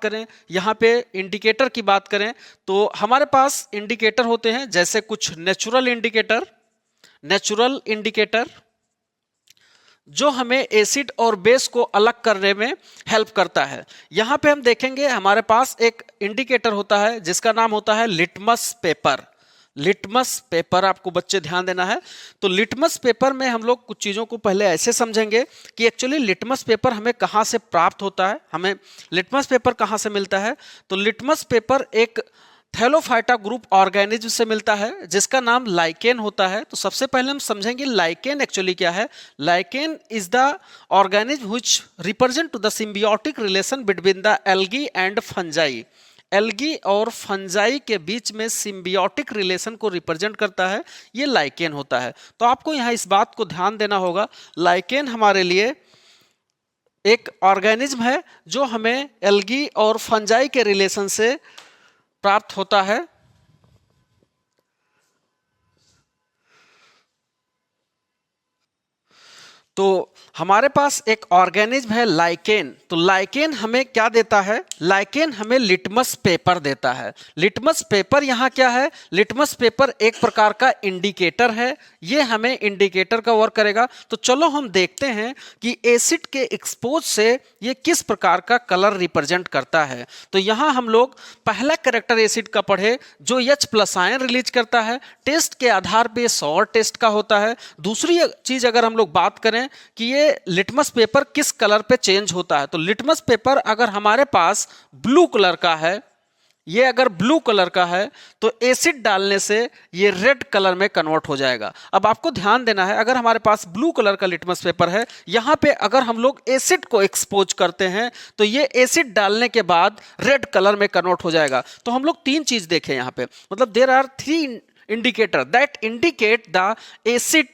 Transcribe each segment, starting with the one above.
करें, यहाँ पे इंडिकेटर की बात करें तो हमारे पास इंडिकेटर होते हैं, जैसे कुछ नेचुरल इंडिकेटर जो हमें एसिड और बेस को अलग करने में हेल्प करता है। यहाँ पे हम देखेंगे हमारे पास एक इंडिकेटर होता है जिसका नाम होता है लिटमस पेपर। लिटमस पेपर आपको बच्चे ध्यान देना है। तो लिटमस पेपर में हम लोग कुछ चीज़ों को पहले ऐसे समझेंगे कि एक्चुअली लिटमस पेपर हमें कहाँ से प्राप्त होता है, हमें लिटमस पेपर कहाँ से मिलता है। तो लिटमस पेपर एक थैलोफाइटा ग्रुप ऑर्गेनिज्म से मिलता है जिसका नाम लाइकेन होता है। तो सबसे पहले हम समझेंगे लाइकेन एक्चुअली क्या है। Lichen is the organism which represent to the symbiotic relation between the algae and fungi. Algae और फंजाई के बीच में सिम्बियोटिक रिलेशन को रिप्रेजेंट करता है, ये लाइकेन होता है। तो आपको यहाँ इस बात को ध्यान देना होगा, लाइकेन हमारे लिए एक ऑर्गेनिज्म है जो हमें एल्गी और फंजाई के रिलेशन से प्राप्त होता है। तो हमारे पास एक ऑर्गेनिज्म है लाइकेन। तो लाइकेन हमें क्या देता है, लाइकेन हमें लिटमस पेपर देता है। लिटमस पेपर यहाँ क्या है, लिटमस पेपर एक प्रकार का इंडिकेटर है, ये हमें इंडिकेटर का वर्क करेगा। तो चलो हम देखते हैं कि एसिड के एक्सपोज से ये किस प्रकार का कलर रिप्रेजेंट करता है। तो यहाँ हम लोग पहला कैरेक्टर एसिड का पढ़े जो H+ आयन रिलीज करता है, टेस्ट के आधार पे सॉर टेस्ट का होता है। दूसरी चीज अगर हम लोग बात करें कि ये लिटमस पेपर किस कलर पे चेंज होता है, तो लिटमस पेपर अगर हमारे पास ब्लू कलर का है, ये अगर ब्लू कलर का है तो एसिड डालने से ये रेड कलर में कन्वर्ट हो जाएगा। अब आपको ध्यान देना है, अगर हमारे पास ब्लू कलर का लिटमस पेपर है, यहां पे अगर हम लोग एसिड को एक्सपोज करते हैं तो ये एसिड डालने के बाद रेड कलर में कन्वर्ट हो जाएगा। तो हम लोग तीन चीज देखें यहां पे, मतलब there are 3 indicator that indicate the acid.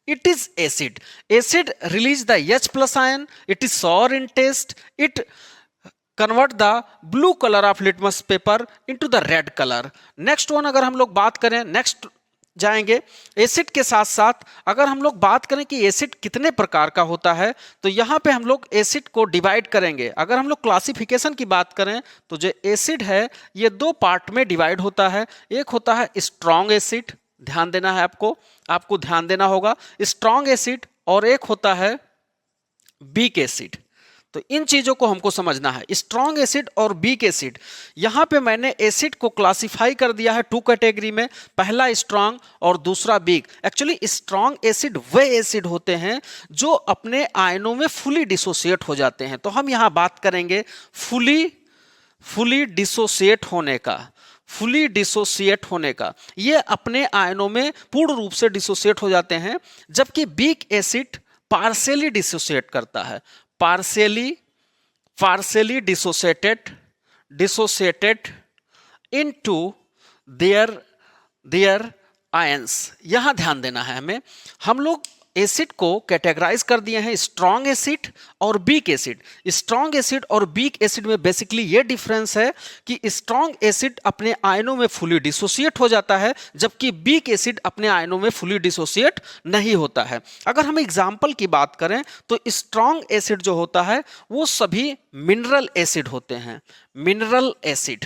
It is acid. Acid release the H+ ion. It is sour in taste. It convert the blue color of litmus paper into the red color. Next one अगर हम लोग बात करें, next जाएंगे acid के साथ साथ अगर हम लोग बात करें कि एसिड कितने प्रकार का होता है, तो यहाँ पे हम लोग एसिड को डिवाइड करेंगे। अगर हम लोग क्लासिफिकेशन की बात करें तो जो एसिड है ये 2 पार्ट में डिवाइड होता है। एक होता है स्ट्रॉन्ग एसिड, ध्यान देना है आपको ध्यान देना होगा, स्ट्रॉन्ग एसिड, और एक होता है वीक एसिड। तो इन चीजों को हमको समझना है, स्ट्रॉन्ग एसिड और वीक एसिड। यहां पे मैंने एसिड को क्लासिफाई कर दिया है 2 कैटेगरी में, पहला स्ट्रॉन्ग और दूसरा वीक। एक्चुअली स्ट्रॉन्ग एसिड वे एसिड होते हैं जो अपने आयनों में फुली डिसोसिएट हो जाते हैं। तो हम यहां बात करेंगे फुली डिसोसिएट होने का, फुली डिसोसिएट होने का, ये अपने आयनों में पूर्ण रूप से डिसोसिएट हो जाते हैं। जबकि वीक एसिड पार्शियली डिसोसिएट करता है, partially dissociated into their ions. यहां ध्यान देना है हमें, हम लोग एसिड को कैटेगराइज कर दिए हैं स्ट्रॉन्ग एसिड और वीक एसिड। स्ट्रॉन्ग एसिड और वीक एसिड में बेसिकली ये डिफरेंस है कि स्ट्रॉन्ग एसिड अपने आयनों में फुली डिसोसिएट हो जाता है, जबकि वीक एसिड अपने आयनों में फुली डिसोसिएट नहीं होता है। अगर हम एग्जांपल की बात करें तो स्ट्रॉन्ग एसिड जो होता है वो सभी मिनरल एसिड होते हैं, मिनरल एसिड।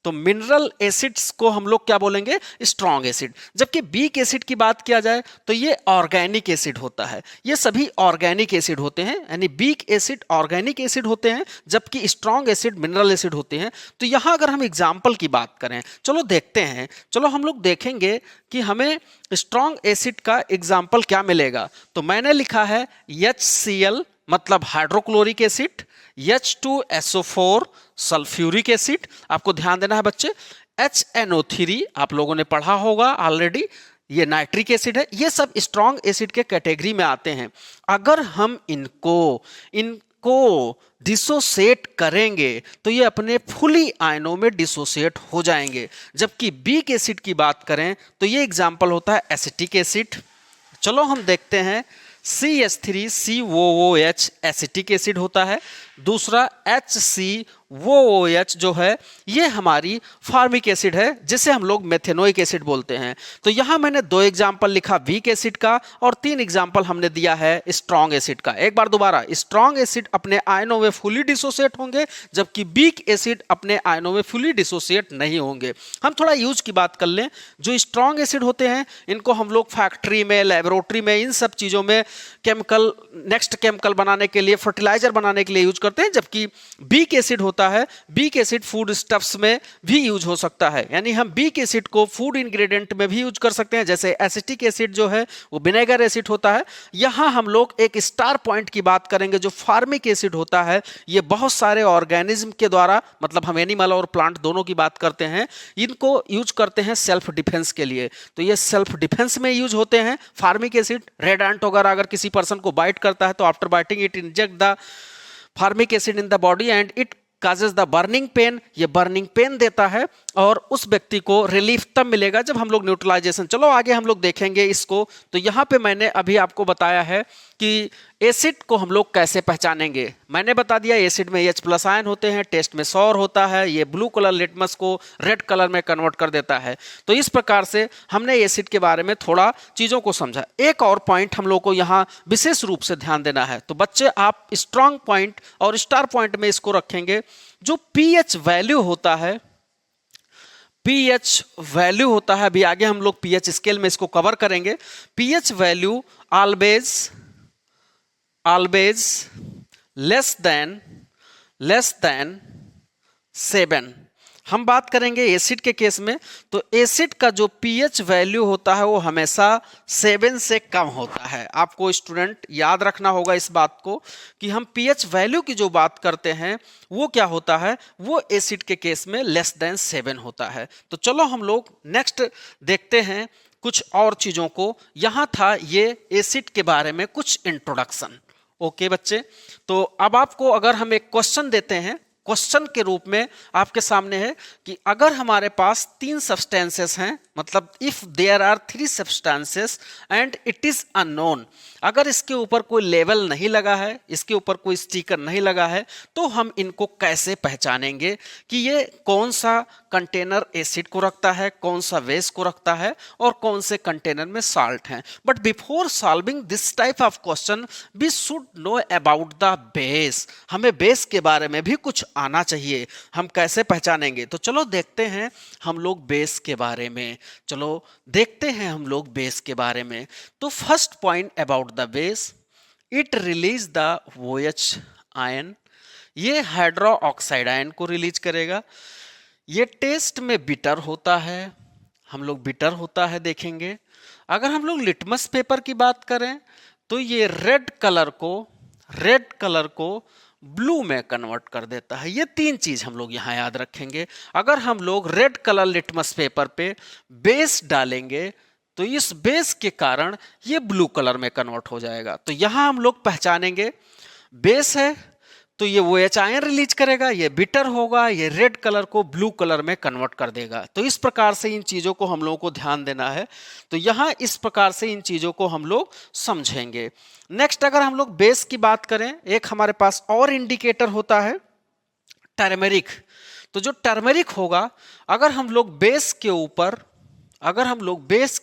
तो मिनरल एसिड्स को हम लोग क्या बोलेंगे, स्ट्रॉन्ग एसिड। जबकि वीक एसिड की बात किया जाए तो ये ऑर्गेनिक एसिड होता है, ये सभी ऑर्गेनिक एसिड होते हैं, यानी वीक एसिड ऑर्गेनिक एसिड होते हैं जबकि स्ट्रॉन्ग एसिड मिनरल एसिड होते हैं। तो यहां अगर हम एग्जांपल की बात करें, चलो देखते हैं, चलो हम लोग देखेंगे कि हमें स्ट्रॉन्ग एसिड का एग्जाम्पल क्या मिलेगा। तो मैंने लिखा है HCl मतलब hydrochloric acid, H2SO4 sulphuric acid. आपको ध्यान देना है बच्चे, HNO3 आप लोगों ने पढ़ा होगा ऑलरेडी, ये नाइट्रिक एसिड है। ये सब स्ट्रॉन्ग एसिड के कैटेगरी में आते हैं। अगर हम इनको डिसोसिएट करेंगे तो ये अपने फुली आयनों में डिसोसिएट हो जाएंगे। जबकि वीक एसिड की बात करें तो ये एग्जाम्पल होता है एसिटिक एसिड। चलो हम देखते हैं, CH3COOH एसिटिक एसिड होता है, दूसरा HCOOH वो OH जो है ये हमारी फार्मिक एसिड है, जिसे हम लोग मेथेनोइक एसिड बोलते हैं। तो यहां मैंने 2 एग्जांपल लिखा वीक एसिड का और 3 एग्जांपल हमने दिया है स्ट्रॉन्ग एसिड का। एक बार दोबारा, स्ट्रॉन्ग एसिड अपने आयनों में फुली डिसोसिएट होंगे, जबकि वीक एसिड अपने आयनों में फुली डिसोसिएट नहीं होंगे। हम थोड़ा यूज की बात कर लें। जो स्ट्रॉन्ग एसिड होते हैं इनको हम लोग फैक्ट्री में, लेबोरेटरी में, इन सब चीजों में केमिकल, नेक्स्ट केमिकल बनाने के लिए, फर्टिलाइजर बनाने के लिए यूज करते हैं। जबकि वीक एसिड होता है, वीक एसिड फूड स्टफ्स में भी यूज हो सकता है, यानी हम वीक एसिड को फूड इंग्रेडिएंट में भी यूज कर सकते हैं। जैसे एसिटिक एसिड जो है वो विनेगर एसिड होता है। यहां हम लोग एक स्टार पॉइंट की बात करेंगे। जो फार्मिक एसिड होता है ये बहुत सारे ऑर्गेनिज्म के द्वारा, मतलब हम एनिमल और प्लांट दोनों की बात करते हैं, इनको यूज करते हैं सेल्फ डिफेंस के लिए। तो ये सेल्फ डिफेंस में यूज होते हैं। फार्मिक एसिड, रेड एंट वगैरह अगर किसी पर्सन को बाइट करता है तो after biting it inject the formic acid in the body and it causes the burning pain. ये बर्निंग पेन देता है और उस व्यक्ति को रिलीफ तब मिलेगा जब हम लोग न्यूट्रलाइजेशन। चलो आगे हम लोग देखेंगे इसको। तो यहाँ पे मैंने अभी आपको बताया है कि एसिड को हम लोग कैसे पहचानेंगे। मैंने बता दिया एसिड में H+ आयन होते हैं, टेस्ट में सौर होता है, ये ब्लू कलर लिटमस को रेड कलर में कन्वर्ट कर देता है। तो इस प्रकार से हमने एसिड के बारे में थोड़ा चीज़ों को समझा। एक और पॉइंट हम लोग को यहाँ विशेष रूप से ध्यान देना है। तो बच्चे आप स्ट्रॉन्ग पॉइंट और स्टार पॉइंट में इसको रखेंगे। जो pH वैल्यू होता है, pH वैल्यू होता है, अभी आगे हम लोग pH स्केल में इसको कवर करेंगे। pH value always less than 7। हम बात करेंगे एसिड के केस में। तो एसिड का जो pH वैल्यू होता है वो हमेशा 7 से कम होता है। आपको स्टूडेंट याद रखना होगा इस बात को कि हम pH वैल्यू की जो बात करते हैं वो क्या होता है, वो एसिड के केस में लेस देन 7 होता है। तो चलो हम लोग नेक्स्ट देखते हैं कुछ और चीजों को। यहां था ये एसिड के बारे में कुछ इंट्रोडक्शन। ओके बच्चे, तो अब आपको अगर हम एक क्वेश्चन देते हैं, क्वेश्चन के रूप में आपके सामने है कि अगर हमारे पास 3 सब्सटेंसेस हैं, मतलब if there are 3 substances and it is unknown, अगर इसके ऊपर कोई लेबल नहीं लगा है, इसके ऊपर कोई स्टिकर नहीं लगा है, तो हम इनको कैसे पहचानेंगे कि ये कौन सा कंटेनर एसिड को रखता है, कौन सा बेस को रखता है और कौन से कंटेनर में साल्ट है। But before solving this type of question we should know about the base. हमें बेस के बारे में भी कुछ आना चाहिए। हम कैसे पहचानेंगे? तो चलो देखते हैं हम लोग बेस के बारे में। चलो देखते हैं हम लोग बेस के बारे में। तो first point about the base, it release the OH ion. ये हाइड्रो ऑक्साइड आयन को रिलीज करेगा। ये टेस्ट में बिटर होता है, हम लोग बिटर होता है देखेंगे। अगर हम लोग लिटमस पेपर की बात करें तो ये रेड कलर को ब्लू में कन्वर्ट कर देता है। ये 3 चीज हम लोग यहां याद रखेंगे। अगर हम लोग रेड कलर लिटमस पेपर पे बेस डालेंगे तो इस बेस के कारण ये ब्लू कलर में कन्वर्ट हो जाएगा। तो यहां हम लोग पहचानेंगे बेस है तो ये OH आयन रिलीज करेगा, ये बिटर होगा, ये रेड कलर को ब्लू कलर में कन्वर्ट कर देगा। तो इस प्रकार से इन चीजों को हम लोगों को ध्यान देना है। तो यहां इस प्रकार से इन चीजों को हम लोग समझेंगे। नेक्स्ट अगर हम लोग बेस की बात करें, एक हमारे पास और इंडिकेटर होता है टर्मेरिक। तो जो टर्मेरिक होगा, अगर हम लोग बेस के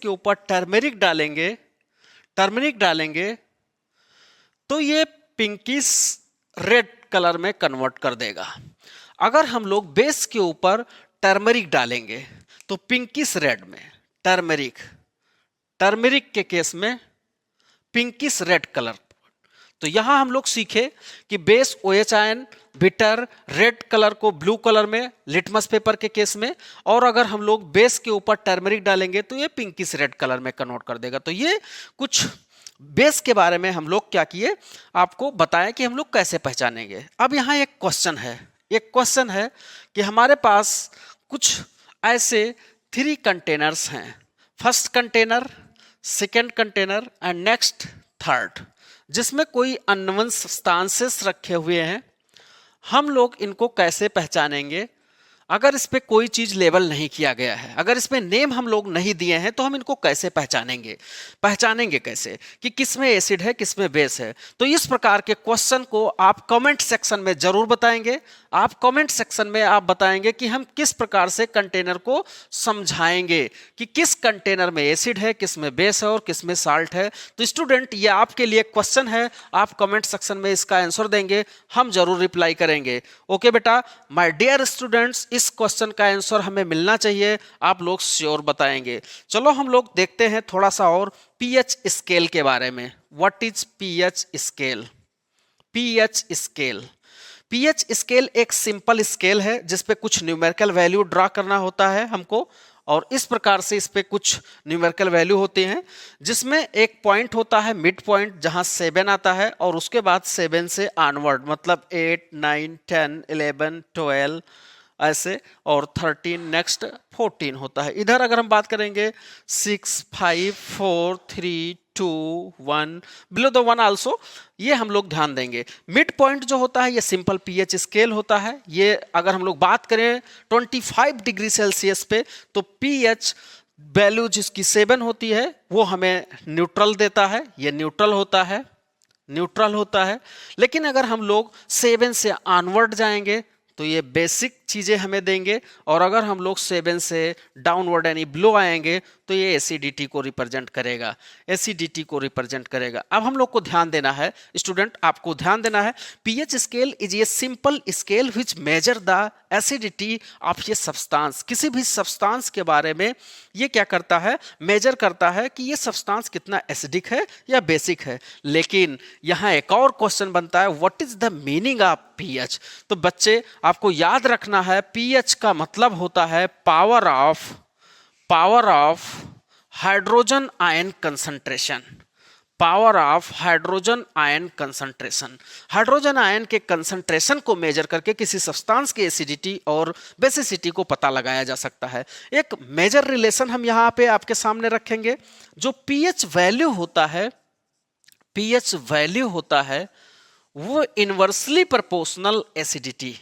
ऊपर टर्मेरिक डालेंगे तो ये पिंकिश रेड कलर में कन्वर्ट कर देगा। अगर हम लोग बेस के ऊपर टर्मरिक डालेंगे तो पिंकिश रेड में, टर्मरिक के केस में पिंकिश रेड कलर। तो यहां हम लोग सीखे कि base OH ion, bitter, red colour को ब्लू कलर में लिटमस पेपर के केस में, और अगर हम लोग बेस के ऊपर टर्मरिक डालेंगे तो ये पिंकिश रेड कलर में कन्वर्ट कर देगा। तो ये कुछ बेस के बारे में हम लोग क्या किए, आपको बताया कि हम लोग कैसे पहचानेंगे। अब यहाँ एक क्वेश्चन है कि हमारे पास कुछ ऐसे 3 कंटेनर्स हैं, first container, second container and next third, जिसमें कोई अननोन सब्सटेंसेस रखे हुए हैं। हम लोग इनको कैसे पहचानेंगे? अगर इस पे कोई चीज लेबल नहीं किया गया है, अगर इसमें नेम हम लोग नहीं दिए हैं, तो हम इनको कैसे पहचानेंगे कैसे कि किसमें एसिड है, किसमें बेस है? तो इस प्रकार के क्वेश्चन को आप कमेंट सेक्शन में जरूर बताएंगे। आप कमेंट सेक्शन में आप बताएंगे कि हम किस प्रकार से कंटेनर को समझाएंगे कि किस कंटेनर में एसिड है, किस में बेस है और किस में साल्ट है। तो स्टूडेंट ये आपके लिए क्वेश्चन है, आप कमेंट सेक्शन में इसका आंसर देंगे, हम जरूर रिप्लाई करेंगे। ओके बेटा, माय डियर स्टूडेंट्स, इस क्वेश्चन का आंसर हमें मिलना चाहिए, आप लोग श्योर बताएंगे। चलो हम लोग देखते हैं थोड़ा सा और पीएच स्केल के बारे में। What is pH scale? PH scale, pH scale एक सिंपल स्केल है जिसपे कुछ न्यूमेरिकल वैल्यू ड्रा करना होता है हमको, और इस प्रकार से इस पे कुछ न्यूमेरिकल वैल्यू होती हैं, जिसमें एक पॉइंट होता है मिड पॉइंट जहां 7 आता है, और उसके बाद 7 से ऑनवर्ड मतलब 8, 9, 10, 11, 12 ऐसे, और 13 नेक्स्ट 14 होता है। इधर अगर हम बात करेंगे 6, 5, 4, 3, 2, 1, बिलो द 1 आल्सो, ये हम लोग ध्यान देंगे। मिड पॉइंट जो होता है ये सिंपल पीएच स्केल होता है। ये अगर हम लोग बात करें 25 डिग्री सेल्सियस पे, तो पीएच वैल्यू जिसकी 7 होती है वो हमें न्यूट्रल देता है, ये न्यूट्रल होता है, न्यूट्रल होता है। लेकिन अगर हम लोग 7 से ऑनवर्ड जाएंगे तो ये बेसिक चीजें हमें देंगे, और अगर हम लोग 7 से डाउनवर्ड यानी बिलो आएंगे तो ये एसिडिटी को रिप्रेजेंट करेगा, एसिडिटी को रिप्रेजेंट करेगा। अब हम लोग को ध्यान देना है स्टूडेंट, आपको ध्यान देना है, pH scale is a simple scale which measure the acidity of ये सब्सटेंस। किसी भी सब्सटेंस के बारे में ये क्या करता है, मेजर करता है कि ये सब्सटेंस कितना एसिडिक है या बेसिक है। लेकिन यहाँ एक और क्वेश्चन बनता है, what is the meaning of pH? तो बच्चे आपको याद रखना है, पीएच का मतलब होता है power of hydrogen ion concentration, power of hydrogen ion concentration. Hydrogen ion के कंसंट्रेशन को मेजर करके किसी सब्सटेंस की एसिडिटी और बेसिसिटी को पता लगाया जा सकता है। एक मेजर रिलेशन हम यहाँ पे आपके सामने रखेंगे, जो पीएच वैल्यू होता है, पीएच वैल्यू होता है वो इनवर्सली प्रोपोर्शनल एसिडिटी,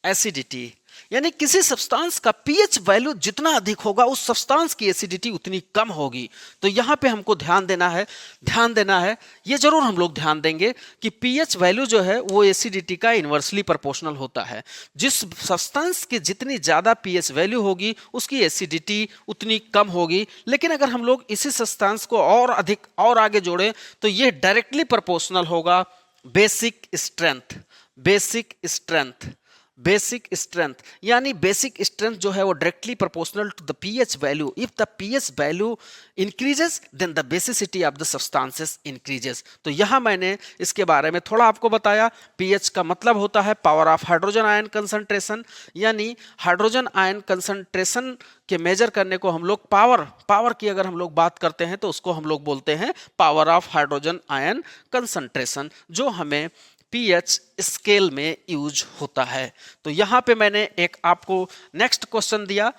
एसिडिटी यानी किसी सब्सटेंस का पीएच वैल्यू जितना अधिक होगा उस सब्सटेंस की एसिडिटी उतनी कम होगी। तो यहाँ पे हमको ध्यान देना है, ये जरूर हम लोग ध्यान देंगे कि पीएच वैल्यू जो है वो एसिडिटी का इनवर्सली प्रोपोर्शनल होता है। जिस सब्सटेंस की जितनी ज़्यादा पीएच वैल्यू होगी उसकी एसिडिटी उतनी कम होगी। लेकिन अगर हम लोग इसी सब्सटेंस को और अधिक और आगे जोड़ें तो ये डायरेक्टली प्रोपोर्शनल होगा basic strength, basic strength, basic strength यानी बेसिक स्ट्रेंथ जो है वो directly proportional to the pH value. If the pH value increases then the basicity of the substances increases. तो यहाँ मैंने इसके बारे में थोड़ा आपको बताया। पीएच का मतलब होता है power of hydrogen ion concentration, यानी हाइड्रोजन आयन कंसंट्रेशन के मेजर करने को हम लोग पावर की अगर हम लोग बात करते हैं तो उसको हम लोग बोलते हैं power of hydrogen ion concentration, जो हमें पीएच स्केल में यूज होता है। तो यहाँ पे मैंने एक आपको नेक्स्ट क्वेश्चन दिया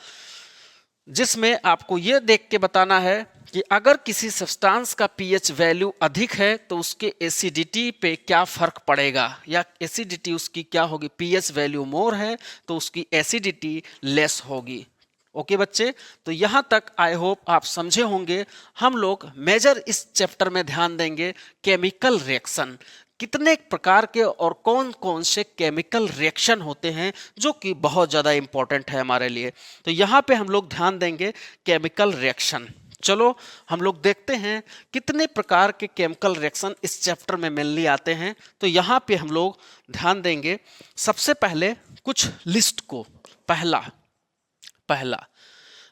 जिसमें आपको ये देख के बताना है कि अगर किसी सब्सटेंस का पीएच वैल्यू अधिक है तो उसके एसिडिटी पे क्या फर्क पड़ेगा, या एसिडिटी उसकी क्या होगी। पीएच वैल्यू मोर है तो उसकी एसिडिटी लेस होगी। ओके बच्चे, तो यहाँ तक आई होप आप समझे होंगे। हम लोग मेजर इस चैप्टर में ध्यान देंगे केमिकल रिएक्शन, कितने प्रकार के और कौन कौन से केमिकल रिएक्शन होते हैं जो कि बहुत ज़्यादा इंपॉर्टेंट है हमारे लिए। तो यहाँ पे हम लोग ध्यान देंगे केमिकल रिएक्शन। चलो हम लोग देखते हैं कितने प्रकार के केमिकल रिएक्शन इस चैप्टर में मेनली आते हैं। तो यहाँ पे हम लोग ध्यान देंगे सबसे पहले कुछ लिस्ट को। पहला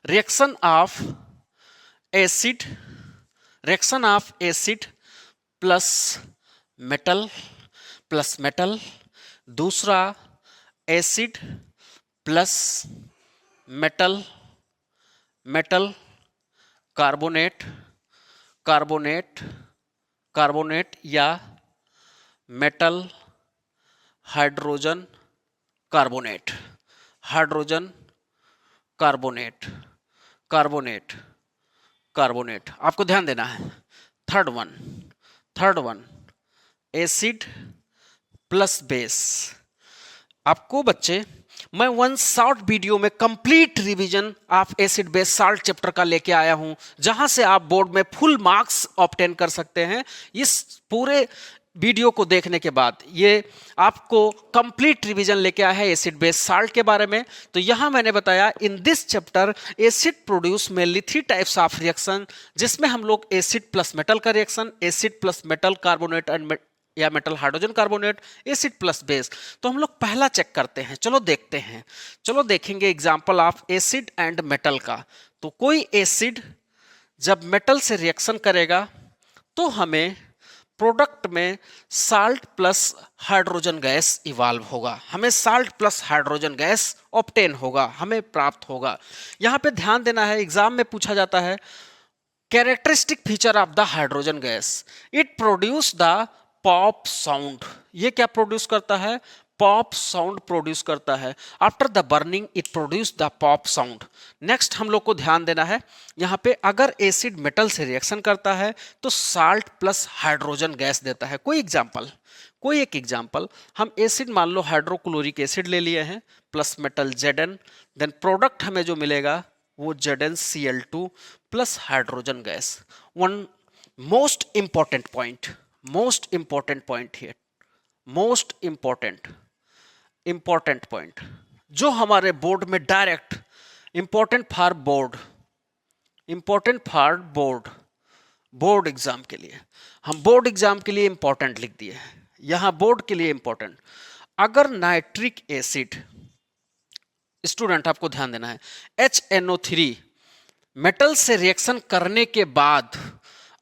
reaction of acid, reaction of acid plus metal. दूसरा एसिड प्लस मेटल कार्बोनेट या मेटल हाइड्रोजन कार्बोनेट। आपको ध्यान देना है। Third one acid plus base. आपको बच्चे मैं वन शॉर्ट वीडियो में complete revision of acid base salt chapter का लेके आया हूं, जहां से आप बोर्ड में फुल मार्क्स ऑब्टेन कर सकते हैं। इस पूरे वीडियो को देखने के बाद ये आपको कंप्लीट रिवीजन लेके आया है एसिड बेस साल्ट के बारे में। तो यहां मैंने बताया in this chapter acid produce mainly 3 types of reaction, जिसमें हम लोग एसिड प्लस मेटल का reaction, acid plus metal carbonate and या metal hydrogen carbonate, acid plus base. तो हम लोग पहला चेक करते हैं, चलो देखते हैं। चलो देखेंगे example of acid and metal का। तो कोई एसिड जब मेटल से रिएक्शन करेगा तो हमें प्रोडक्ट में salt plus hydrogen gas evolve होगा, हमें salt plus hydrogen gas obtain होगा, हमें प्राप्त होगा। यहां पे ध्यान देना है, एग्जाम में पूछा जाता है characteristic feature of the hydrogen gas, it produce the pop sound. ये क्या प्रोड्यूस करता है? पॉप साउंड प्रोड्यूस करता है। After the burning it produce the pop sound. Next हम लोग को ध्यान देना है, यहाँ पे अगर एसिड मेटल से रिएक्शन करता है तो साल्ट प्लस हाइड्रोजन गैस देता है। कोई एक एग्जाम्पल, हम एसिड मान लो हाइड्रोक्लोरिक एसिड ले लिए हैं plus metal Zn, then product हमें जो मिलेगा वो ZnCl2 plus hydrogen gas. One most important point here, most important point जो हमारे बोर्ड में direct important for board exam के लिए, हम बोर्ड एग्जाम के लिए इंपॉर्टेंट लिख दिए हैं यहां, बोर्ड के लिए इंपॉर्टेंट। अगर नाइट्रिक एसिड, स्टूडेंट आपको ध्यान देना है, HNO3 मेटल से रिएक्शन करने के बाद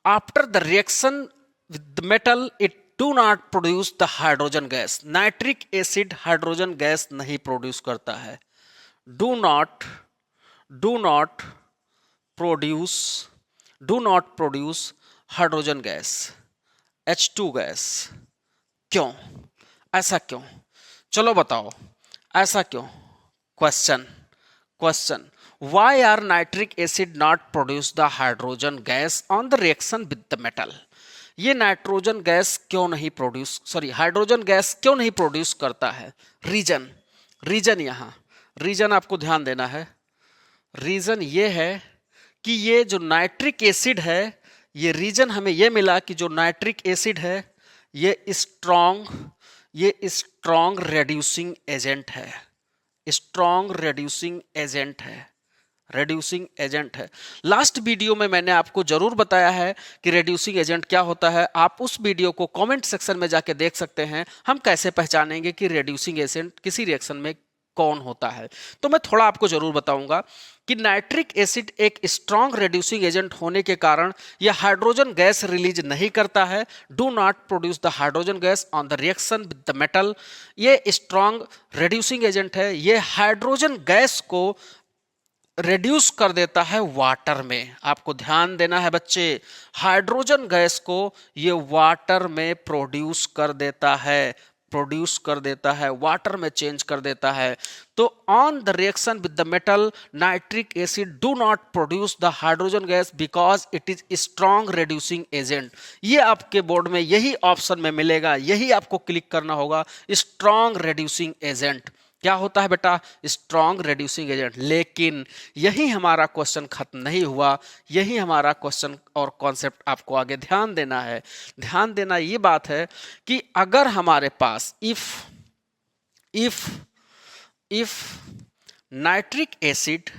after the reaction with metal it do not produce the hydrogen gas. Nitric acid hydrogen gas नहीं प्रोड्यूस करता है। Do not produce hydrogen gas, H2 gas. क्यों? ऐसा क्यों? चलो बताओ ऐसा क्यों? Question why are nitric acid not produce the hydrogen gas on the reaction with the metal? ये नाइट्रोजन गैस क्यों नहीं हाइड्रोजन गैस क्यों नहीं प्रोड्यूस करता है? रीजन आपको ध्यान देना है। रीजन ये है कि ये जो नाइट्रिक एसिड है, ये रीजन हमें ये मिला कि जो नाइट्रिक एसिड है ये स्ट्रॉन्ग रेड्यूसिंग एजेंट है। लास्ट वीडियो में मैंने आपको जरूर बताया है कि रेड्यूसिंग एजेंट क्या होता है। आप उस वीडियो को कमेंट सेक्शन में जाके देख सकते हैं, हम कैसे पहचानेंगे कि रेड्यूसिंग एजेंट किसी रिएक्शन में कौन होता है। तो मैं थोड़ा आपको जरूर बताऊंगा कि नाइट्रिक एसिड एक स्ट्रॉन्ग रेड्यूसिंग एजेंट होने के कारण यह हाइड्रोजन गैस रिलीज नहीं करता है, do not produce the hydrogen gas on the reaction with the metal. ये स्ट्रॉन्ग रेड्यूसिंग एजेंट है, ये हाइड्रोजन गैस को रिड्यूस कर देता है वाटर में। आपको ध्यान देना है बच्चे, हाइड्रोजन गैस को ये वाटर में प्रोड्यूस कर देता है, वाटर में चेंज कर देता है। तो on the reaction with the metal nitric acid do not produce the hydrogen gas because it is strong reducing agent. ये आपके बोर्ड में यही ऑप्शन में मिलेगा, यही आपको क्लिक करना होगा। स्ट्रॉन्ग रेड्यूसिंग एजेंट क्या होता है बेटा? Strong reducing agent. लेकिन यही हमारा क्वेश्चन खत्म नहीं हुआ, यही हमारा क्वेश्चन और कॉन्सेप्ट आपको आगे ध्यान देना है। ध्यान देना ये बात है कि अगर हमारे पास if nitric acid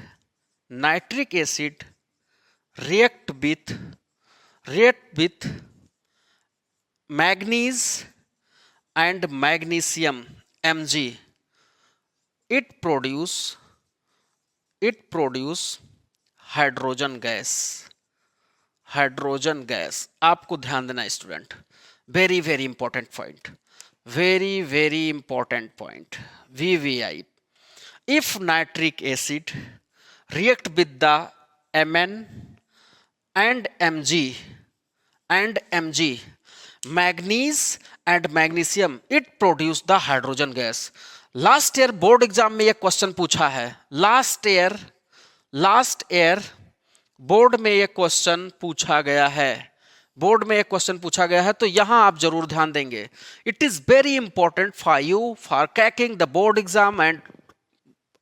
react with manganese and magnesium Mg, it produce hydrogen gas. आपको ध्यान देना student, very important point, VVI। If nitric acid react with the Mn and Mg, manganese and magnesium, it produce the hydrogen gas। Last year board exam में यह question पूछा है, last year board में यह question पूछा गया है, तो यहां आप जरूर ध्यान देंगे। It is very important for you for cracking the board exam and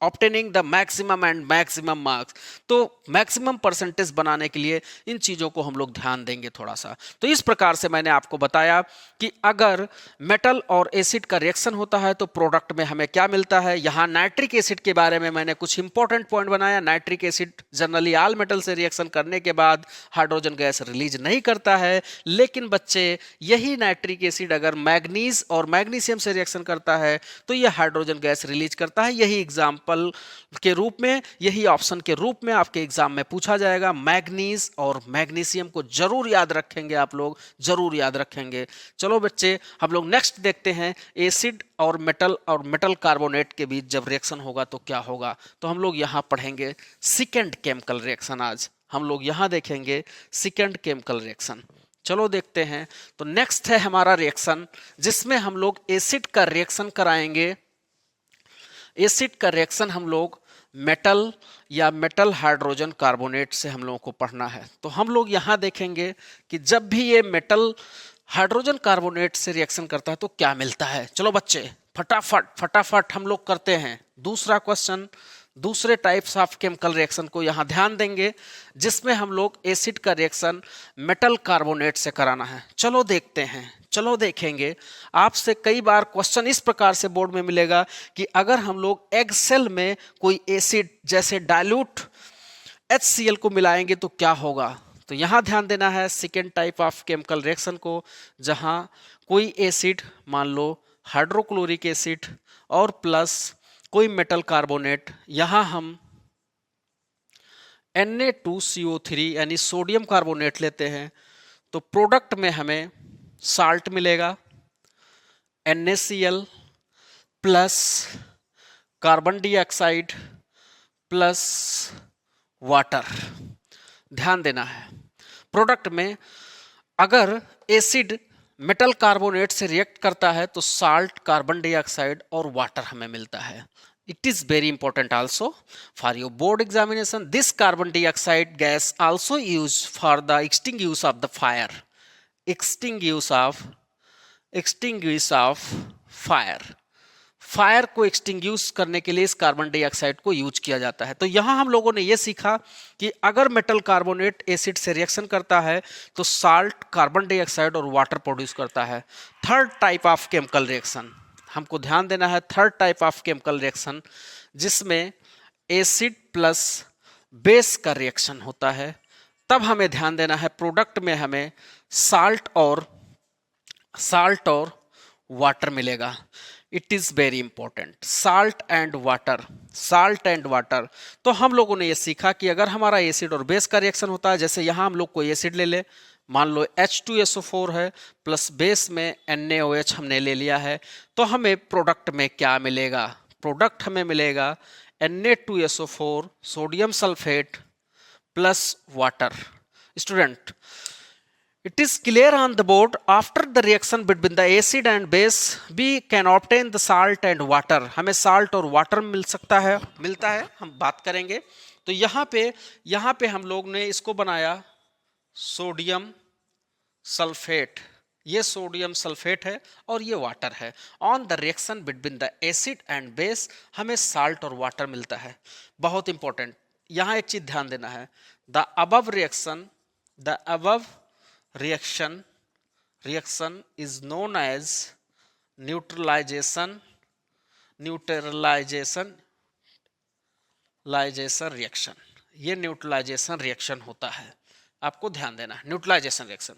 obtaining the maximum and maximum marks. तो मैक्सिमम परसेंटेज बनाने के लिए इन चीज़ों को हम लोग ध्यान देंगे थोड़ा सा। तो इस प्रकार से मैंने आपको बताया कि अगर मेटल और एसिड का रिएक्शन होता है तो प्रोडक्ट में हमें क्या मिलता है। यहाँ नाइट्रिक एसिड के बारे में मैंने कुछ इंपॉर्टेंट पॉइंट बनाया। Nitric acid generally all metal से रिएक्शन करने के बाद हाइड्रोजन गैस रिलीज नहीं करता है, लेकिन बच्चे यही नाइट्रिक एसिड अगर मैग्नीज और मैग्नीशियम से रिएक्शन करता है तो यह हाइड्रोजन गैस रिलीज करता है। यही एग्जाम्पल के रूप में, यही ऑप्शन के रूप में आपके एग्जाम में पूछा जाएगा। मैग्नीज और मैग्नीशियम को जरूर याद रखेंगे, आप लोग जरूर याद रखेंगे। चलो बच्चे, हम लोग नेक्स्ट देखते हैं एसिड और मेटल कार्बोनेट के बीच जब रिएक्शन होगा तो क्या होगा। तो हम लोग यहां पढ़ेंगे सेकेंड केमिकल रिएक्शन। आज हम लोग यहां देखेंगे सेकेंड केमिकल रिएक्शन। चलो देखते हैं। तो नेक्स्ट है हमारा रिएक्शन जिसमें हम लोग एसिड का रिएक्शन कराएंगे। एसिड का रिएक्शन हम लोग मेटल या मेटल हाइड्रोजन कार्बोनेट से हम लोगों को पढ़ना है। तो हम लोग यहाँ देखेंगे कि जब भी ये मेटल हाइड्रोजन कार्बोनेट से रिएक्शन करता है तो क्या मिलता है। चलो बच्चे फटाफट हम लोग करते हैं दूसरा क्वेश्चन। दूसरे टाइप्स ऑफ केमिकल रिएक्शन को यहाँ ध्यान देंगे जिसमें हम लोग एसिड का रिएक्शन मेटल कार्बोनेट से कराना है। चलो देखते हैं, चलो देखेंगे। आपसे कई बार क्वेश्चन इस प्रकार से बोर्ड में मिलेगा कि अगर हम लोग एग सेल में कोई एसिड जैसे डाइल्यूट HCl को मिलाएंगे तो क्या होगा। तो यहाँ ध्यान देना है second type of chemical reaction को, जहाँ कोई एसिड मान लो हाइड्रोक्लोरिक एसिड और प्लस कोई मेटल कार्बोनेट, यहाँ हम Na2CO3 यानी सोडियम कार्बोनेट लेते हैं तो प्रोडक्ट में हमें साल्ट मिलेगा NaCl plus carbon dioxide plus water. ध्यान देना है, प्रोडक्ट में अगर एसिड मेटल कार्बोनेट से रिएक्ट करता है तो साल्ट, कार्बन डाइऑक्साइड और वाटर हमें मिलता है। It is very important also for your board examination. This carbon dioxide gas also used for the extinguish of the fire. Extinguish of fire. Fire को एक्सटिंग्यूश करने के लिए इस कार्बन डाइऑक्साइड को यूज किया जाता है। तो यहां हम लोगों ने यह सीखा कि अगर मेटल कार्बोनेट एसिड से रिएक्शन करता है तो साल्ट, कार्बन डाइऑक्साइड और वाटर प्रोड्यूस करता है। Third type of chemical reaction हमको ध्यान देना है, third type of chemical reaction जिसमें एसिड प्लस बेस का रिएक्शन होता है। तब हमें ध्यान देना है प्रोडक्ट में हमें साल्ट और वाटर मिलेगा। It is very important, salt and water. तो हम लोगों ने ये सीखा कि अगर हमारा एसिड और बेस का रिएक्शन होता है, जैसे यहां हम लोग कोई एसिड ले ले, मान लो H2SO4 है प्लस बेस में NaOH हमने ले लिया है, तो हमें प्रोडक्ट में क्या मिलेगा। प्रोडक्ट हमें मिलेगा Na2SO4 sodium sulphate plus water. Student, it is clear on the board after the reaction between the acid and base we can obtain the salt and water. हमें salt और water मिलता है, हम बात करेंगे। तो यहाँ पे हम लोग ने इसको बनाया सोडियम सल्फेट। ये सोडियम सल्फेट है और ये वाटर है। On the reaction between the acid and base हमें साल्ट और वाटर मिलता है। बहुत इंपॉर्टेंट, यहाँ एक चीज ध्यान देना है, the above reaction is known as neutralization reaction। ये न्यूट्रलाइजेशन रिएक्शन होता है, आपको ध्यान देना है, न्यूट्रलाइजेशन रिएक्शन।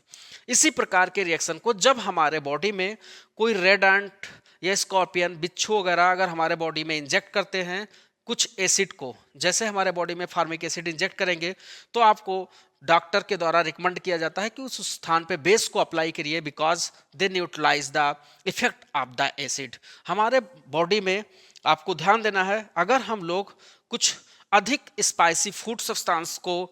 इसी प्रकार के रिएक्शन को जब हमारे बॉडी में कोई रेड एंट या स्कॉर्पियन, बिच्छू वगैरह अगर हमारे बॉडी में इंजेक्ट करते हैं कुछ एसिड को, जैसे हमारे बॉडी में फार्मिक एसिड इंजेक्ट करेंगे तो आपको डॉक्टर के द्वारा रिकमेंड किया जाता है कि उस स्थान पे बेस को अप्लाई करिए, because they neutralize the effect of the acid. हमारे बॉडी में आपको ध्यान देना है, अगर हम लोग कुछ अधिक स्पाइसी फूड सब्सटेंस को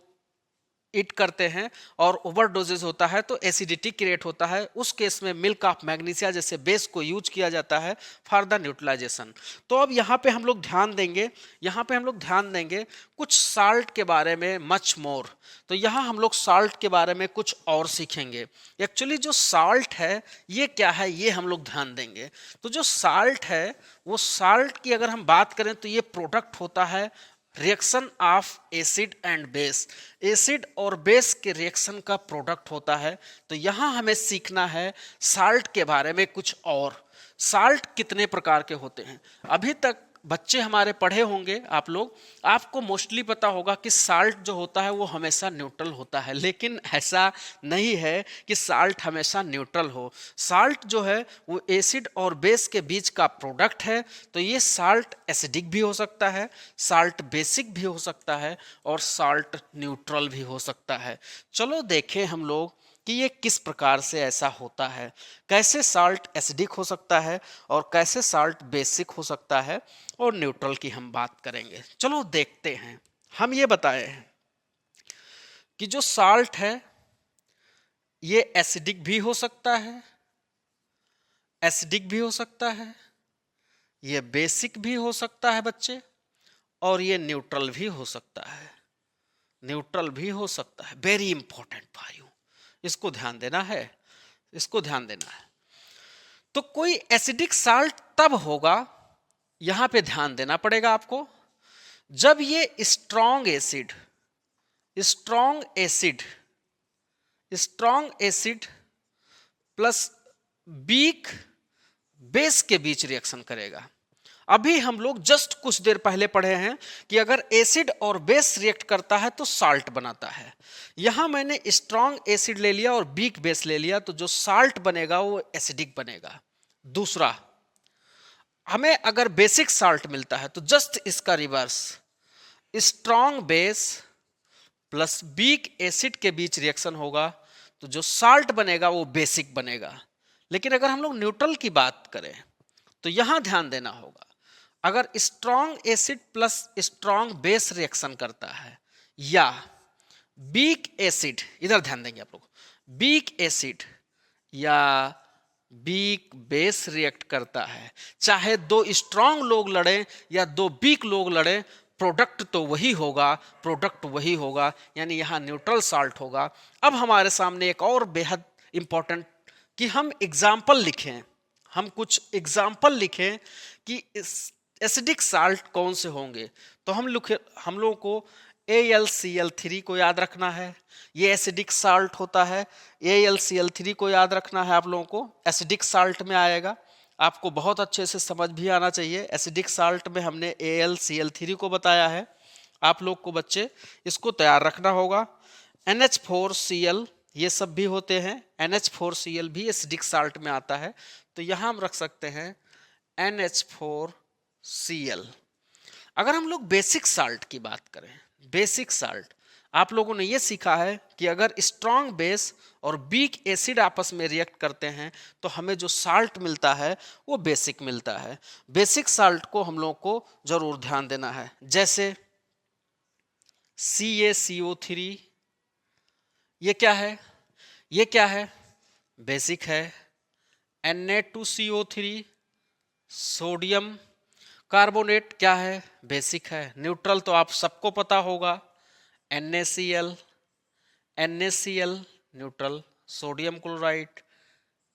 ईट करते हैं और ओवरडोजेज होता है तो एसिडिटी क्रिएट होता है, उस केस में मिल्क ऑफ मैग्नीशिया जैसे बेस को यूज किया जाता है फॉर द न्यूट्रलाइजेशन। तो अब यहाँ पे हम लोग ध्यान देंगे, यहाँ पे हम लोग ध्यान देंगे कुछ साल्ट के बारे में, मच मोर। तो यहाँ हम लोग साल्ट के बारे में कुछ और सीखेंगे। एक्चुअली जो साल्ट है ये क्या है, ये हम लोग ध्यान देंगे। तो जो साल्ट है, वो साल्ट की अगर हम बात करें तो ये प्रोडक्ट होता है reaction of acid and base. Acid और बेस के रिएक्शन का प्रोडक्ट होता है। तो यहाँ हमें सीखना है साल्ट के बारे में कुछ और। साल्ट कितने प्रकार के होते हैं, अभी तक बच्चे हमारे पढ़े होंगे आप लोग, आपको मोस्टली पता होगा कि साल्ट जो होता है वो हमेशा न्यूट्रल होता है, लेकिन ऐसा नहीं है कि साल्ट हमेशा न्यूट्रल हो। साल्ट जो है वो एसिड और बेस के बीच का प्रोडक्ट है। तो ये साल्ट एसिडिक भी हो सकता है, साल्ट बेसिक भी हो सकता है और साल्ट न्यूट्रल भी हो सकता है। चलो देखें हम लोग कि ये किस प्रकार से ऐसा होता है, कैसे साल्ट एसिडिक हो सकता है और कैसे साल्ट बेसिक हो सकता है, और न्यूट्रल की हम बात करेंगे। चलो देखते हैं। हम ये बताए हैं कि जो साल्ट है ये एसिडिक भी हो सकता है, एसिडिक भी हो सकता है, ये बेसिक भी हो सकता है बच्चे, और ये न्यूट्रल भी हो सकता है। न्यूट्रल भी हो सकता है, वेरी इंपॉर्टेंट फॉर यू, इसको ध्यान देना है, इसको ध्यान देना है। तो कोई एसिडिक साल्ट तब होगा, यहां पे ध्यान देना पड़ेगा आपको, जब ये strong acid, strong acid, strong acid plus weak base के बीच रिएक्शन करेगा। अभी हम लोग जस्ट कुछ देर पहले पढ़े हैं कि अगर एसिड और बेस रिएक्ट करता है तो साल्ट बनाता है। यहां मैंने स्ट्रॉन्ग एसिड ले लिया और वीक बेस ले लिया, तो जो साल्ट बनेगा वो एसिडिक बनेगा। दूसरा, हमें अगर बेसिक साल्ट मिलता है तो जस्ट इसका reverse, strong base plus weak acid के बीच रिएक्शन होगा तो जो साल्ट बनेगा वो बेसिक बनेगा। लेकिन अगर हम लोग न्यूट्रल की बात करें तो यहां ध्यान देना होगा, अगर strong acid plus strong base reaction करता है या वीक एसिड, इधर ध्यान देंगे आप लोग, वीक एसिड या वीक बेस रिएक्ट करता है, चाहे दो स्ट्रॉन्ग लोग लड़े या दो वीक लोग लड़े, प्रोडक्ट तो वही होगा, प्रोडक्ट वही होगा, यानी यहां न्यूट्रल साल्ट होगा। अब हमारे सामने एक और बेहद इंपॉर्टेंट कि हम एग्जाम्पल लिखें, हम कुछ एग्जाम्पल लिखें कि एसिडिक साल्ट कौन से होंगे। तो हम लोगों को AlCl3 को याद रखना है, ये एसिडिक साल्ट होता है। AlCl3 को याद रखना है आप लोगों को, एसिडिक साल्ट में आएगा। आपको बहुत अच्छे से समझ भी आना चाहिए, एसिडिक साल्ट में हमने AlCl3 को बताया है। आप लोग को बच्चे इसको तैयार रखना होगा। NH4Cl ये सब भी होते हैं, NH4Cl भी एसिडिक साल्ट में आता है। तो यहां हम रख सकते हैं NH4Cl। अगर हम लोग बेसिक साल्ट की बात करें, बेसिक साल्ट आप लोगों ने ये सीखा है कि अगर स्ट्रॉन्ग बेस और वीक एसिड आपस में रिएक्ट करते हैं तो हमें जो साल्ट मिलता है वो बेसिक मिलता है। बेसिक साल्ट को हम लोगों को जरूर ध्यान देना है, जैसे CaCO3, ये क्या है, ये क्या है, बेसिक है। Na2CO3 सोडियम कार्बोनेट क्या है, बेसिक है। न्यूट्रल तो आप सबको पता होगा, NaCl, NaCl neutral, sodium chloride,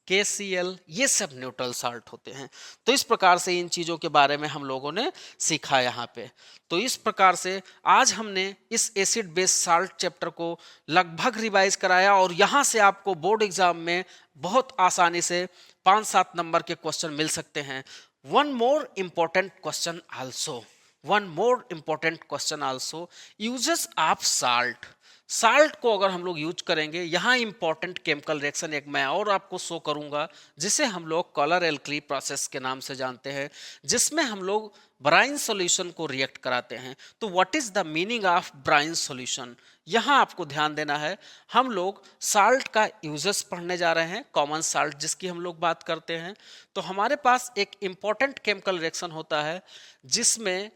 KCl, ये सब न्यूट्रल साल्ट होते हैं। तो इस प्रकार से इन चीज़ों के बारे में हम लोगों ने सीखा यहाँ पे। तो इस प्रकार से आज हमने इस एसिड बेस साल्ट चैप्टर को लगभग रिवाइज कराया, और यहाँ से आपको बोर्ड एग्जाम में बहुत आसानी से 5-7 नंबर के क्वेश्चन मिल सकते हैं। One more important question also, one more important question also, uses of salt. Salt को अगर हम लोग यूज करेंगे, यहाँ इंपॉर्टेंट केमिकल रिएक्शन एक मैं और आपको शो करूंगा, जिसे हम लोग कॉलर एल्कली प्रोसेस के नाम से जानते हैं, जिसमें हम लोग ब्राइन सॉल्यूशन को रिएक्ट कराते हैं। तो what is the meaning of brine solution, यहाँ आपको ध्यान देना है। हम लोग साल्ट का यूजेस पढ़ने जा रहे हैं, कॉमन साल्ट जिसकी हम लोग बात करते हैं। तो हमारे पास एक इंपॉर्टेंट केमिकल रिएक्शन होता है जिसमें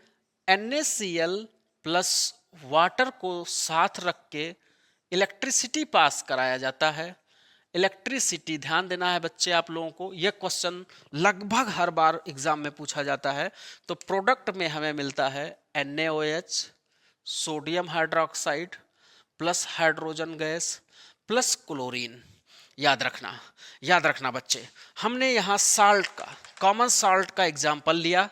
NaCl प्लस वाटर को साथ रख के इलेक्ट्रिसिटी पास कराया जाता है। इलेक्ट्रिसिटी, ध्यान देना है बच्चे आप लोगों को, यह क्वेश्चन लगभग हर बार एग्जाम में पूछा जाता है। तो प्रोडक्ट में हमें मिलता है NaOH, sodium hydroxide plus hydrogen gas plus chlorine. याद रखना बच्चे, हमने यहाँ साल्ट का, कॉमन साल्ट का एग्जाम्पल लिया